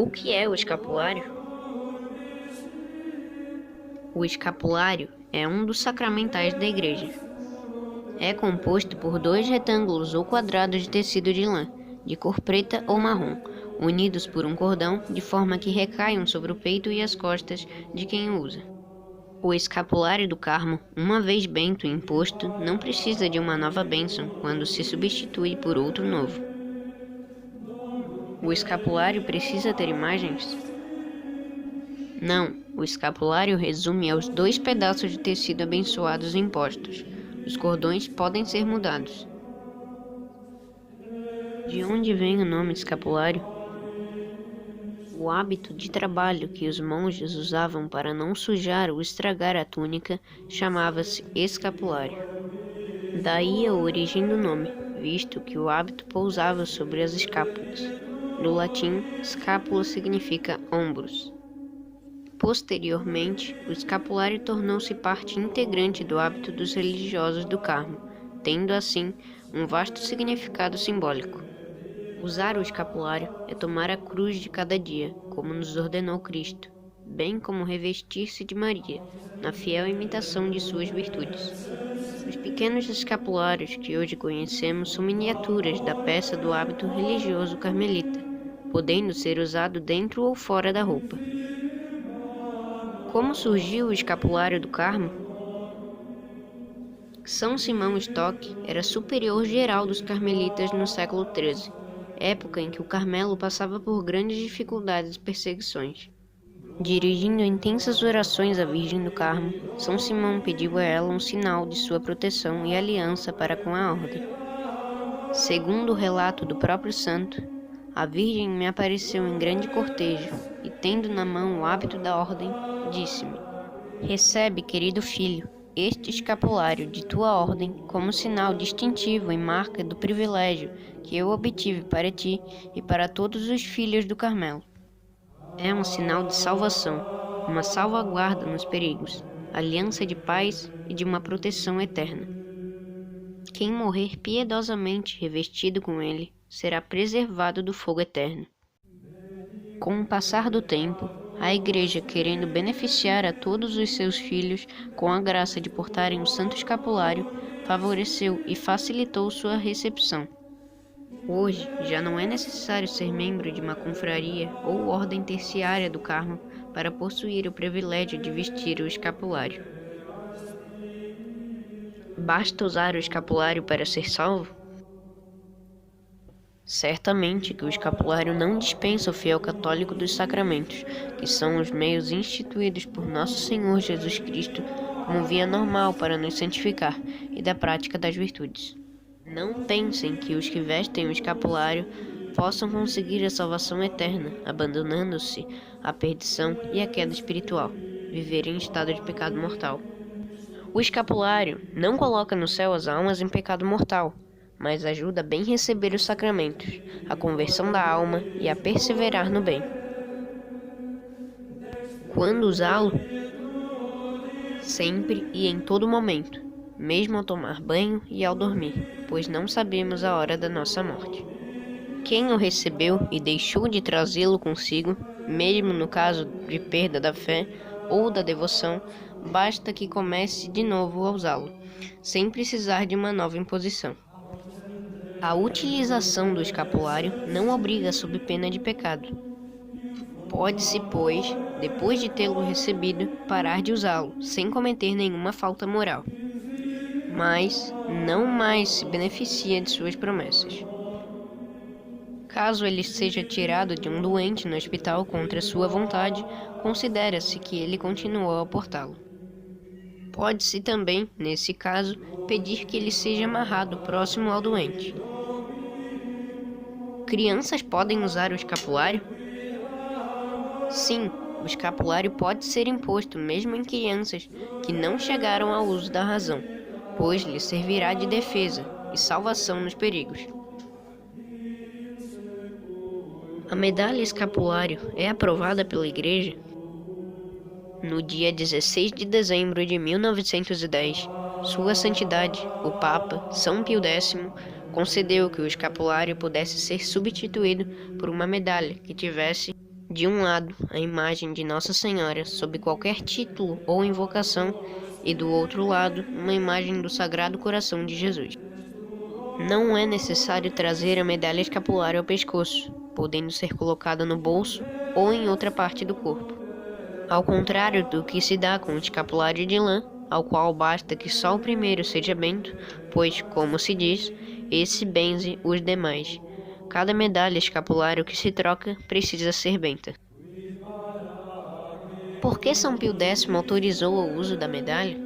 O que é o escapulário? O escapulário é um dos sacramentais da igreja. É composto por dois retângulos ou quadrados de tecido de lã, de cor preta ou marrom, unidos por um cordão de forma que recaiam sobre o peito e as costas de quem o usa. O escapulário do Carmo, uma vez bento e imposto, não precisa de uma nova bênção quando se substitui por outro novo. O escapulário precisa ter imagens? Não, o escapulário resume aos dois pedaços de tecido abençoados impostos. Os cordões podem ser mudados. De onde vem o nome escapulário? O hábito de trabalho que os monges usavam para não sujar ou estragar a túnica chamava-se escapulário. Daí a origem do nome, visto que o hábito pousava sobre as escápulas. Do latim, scapula significa ombros. Posteriormente, o escapulário tornou-se parte integrante do hábito dos religiosos do Carmo, tendo assim um vasto significado simbólico. Usar o escapulário é tomar a cruz de cada dia, como nos ordenou Cristo, bem como revestir-se de Maria, na fiel imitação de suas virtudes. Os pequenos escapulários que hoje conhecemos são miniaturas da peça do hábito religioso carmelita, podendo ser usado dentro ou fora da roupa. Como surgiu o escapulário do Carmo? São Simão Stock era superior geral dos carmelitas no século XIII, época em que o Carmelo passava por grandes dificuldades e perseguições. Dirigindo intensas orações à Virgem do Carmo, São Simão pediu a ela um sinal de sua proteção e aliança para com a ordem. Segundo o relato do próprio santo, a Virgem me apareceu em grande cortejo e, tendo na mão o hábito da ordem, disse-me: "Recebe, querido filho, este escapulário de tua ordem como sinal distintivo e marca do privilégio que eu obtive para ti e para todos os filhos do Carmelo. É um sinal de salvação, uma salvaguarda nos perigos, aliança de paz e de uma proteção eterna. Quem morrer piedosamente revestido com ele será preservado do fogo eterno." Com o passar do tempo, a Igreja, querendo beneficiar a todos os seus filhos com a graça de portarem o santo escapulário, favoreceu e facilitou sua recepção. Hoje, já não é necessário ser membro de uma confraria ou ordem terciária do Carmo para possuir o privilégio de vestir o escapulário. Basta usar o escapulário para ser salvo? Certamente que o escapulário não dispensa o fiel católico dos sacramentos, que são os meios instituídos por Nosso Senhor Jesus Cristo como via normal para nos santificar e da prática das virtudes. Não pensem que os que vestem o escapulário possam conseguir a salvação eterna, abandonando-se à perdição e à queda espiritual, viver em estado de pecado mortal. O escapulário não coloca no céu as almas em pecado mortal, mas ajuda a bem receber os sacramentos, a conversão da alma e a perseverar no bem. Quando usá-lo? Sempre e em todo momento, mesmo ao tomar banho e ao dormir, pois não sabemos a hora da nossa morte. Quem o recebeu e deixou de trazê-lo consigo, mesmo no caso de perda da fé ou da devoção, basta que comece de novo a usá-lo, sem precisar de uma nova imposição. A utilização do escapulário não obriga sob pena de pecado. Pode-se, pois, depois de tê-lo recebido, parar de usá-lo, sem cometer nenhuma falta moral. Mas não mais se beneficia de suas promessas. Caso ele seja tirado de um doente no hospital contra sua vontade, considera-se que ele continuou a portá-lo. Pode-se também, nesse caso, pedir que ele seja amarrado próximo ao doente. Crianças podem usar o escapulário? Sim, o escapulário pode ser imposto mesmo em crianças que não chegaram ao uso da razão, pois lhes servirá de defesa e salvação nos perigos. A medalha escapulário é aprovada pela Igreja? No dia 16 de dezembro de 1910, Sua Santidade, o Papa São Pio X, concedeu que o escapulário pudesse ser substituído por uma medalha que tivesse De um lado, a imagem de Nossa Senhora sob qualquer título ou invocação, e do outro lado, uma imagem do Sagrado Coração de Jesus. Não é necessário trazer a medalha escapular ao pescoço, podendo ser colocada no bolso ou em outra parte do corpo. Ao contrário do que se dá com o escapulário de lã, ao qual basta que só o primeiro seja bento, pois, como se diz, esse benze os demais. Cada medalha escapulário que se troca precisa ser benta. Por que São Pio X autorizou o uso da medalha?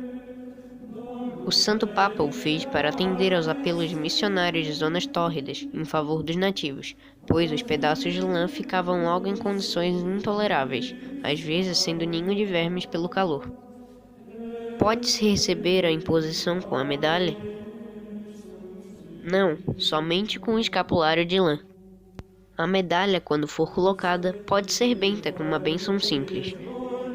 O Santo Papa o fez para atender aos apelos de missionários de zonas tórridas em favor dos nativos, pois os pedaços de lã ficavam logo em condições intoleráveis, às vezes sendo ninho de vermes pelo calor. Pode-se receber a imposição com a medalha? Não, somente com o escapulário de lã. A medalha, quando for colocada, pode ser benta com uma bênção simples,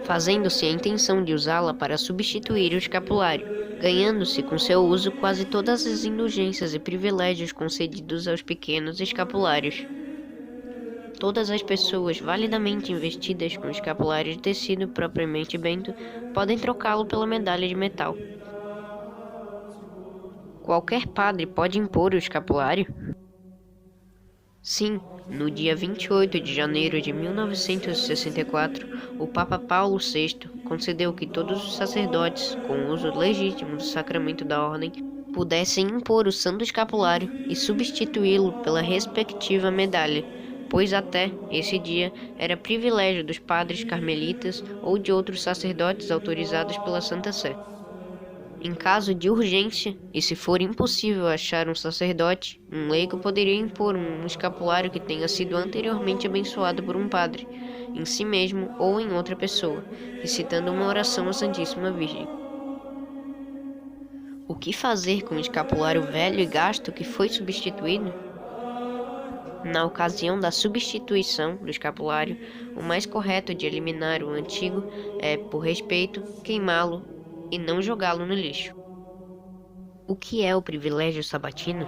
fazendo-se a intenção de usá-la para substituir o escapulário, ganhando-se com seu uso quase todas as indulgências e privilégios concedidos aos pequenos escapulários. Todas as pessoas validamente investidas com escapulário de tecido propriamente bento podem trocá-lo pela medalha de metal. Qualquer padre pode impor o escapulário? Sim, no dia 28 de janeiro de 1964, o Papa Paulo VI concedeu que todos os sacerdotes, com uso legítimo do sacramento da ordem, pudessem impor o santo escapulário e substituí-lo pela respectiva medalha, pois até esse dia era privilégio dos padres carmelitas ou de outros sacerdotes autorizados pela Santa Sé. Em caso de urgência, e se for impossível achar um sacerdote, um leigo poderia impor um escapulário que tenha sido anteriormente abençoado por um padre, em si mesmo ou em outra pessoa, recitando uma oração à Santíssima Virgem. O que fazer com o escapulário velho e gasto que foi substituído? Na ocasião da substituição do escapulário, o mais correto de eliminar o antigo é, por respeito, queimá-lo e não jogá-lo no lixo. O que é o privilégio sabatino?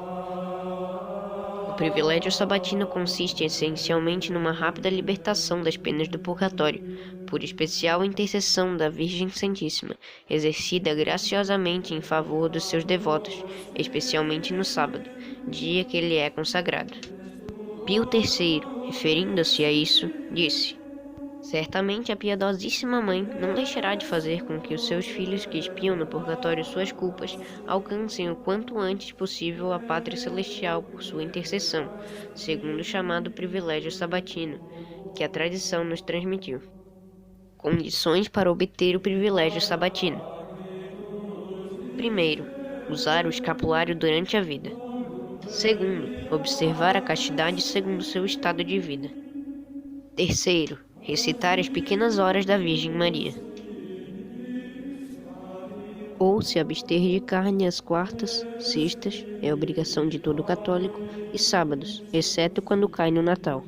O privilégio sabatino consiste essencialmente numa rápida libertação das penas do purgatório, por especial intercessão da Virgem Santíssima, exercida graciosamente em favor dos seus devotos, especialmente no sábado, dia que lhe é consagrado. Pio III, referindo-se a isso, disse: certamente a piedosíssima Mãe não deixará de fazer com que os seus filhos que expiam no purgatório suas culpas alcancem o quanto antes possível a Pátria Celestial por sua intercessão, segundo o chamado privilégio sabatino, que a tradição nos transmitiu. Condições para obter o privilégio sabatino. Primeiro, usar o escapulário durante a vida. Segundo, observar a castidade segundo seu estado de vida. Terceiro, recitar as pequenas horas da Virgem Maria. Ou se abster de carne às quartas, sextas, é obrigação de todo católico, e sábados, exceto quando cai no Natal.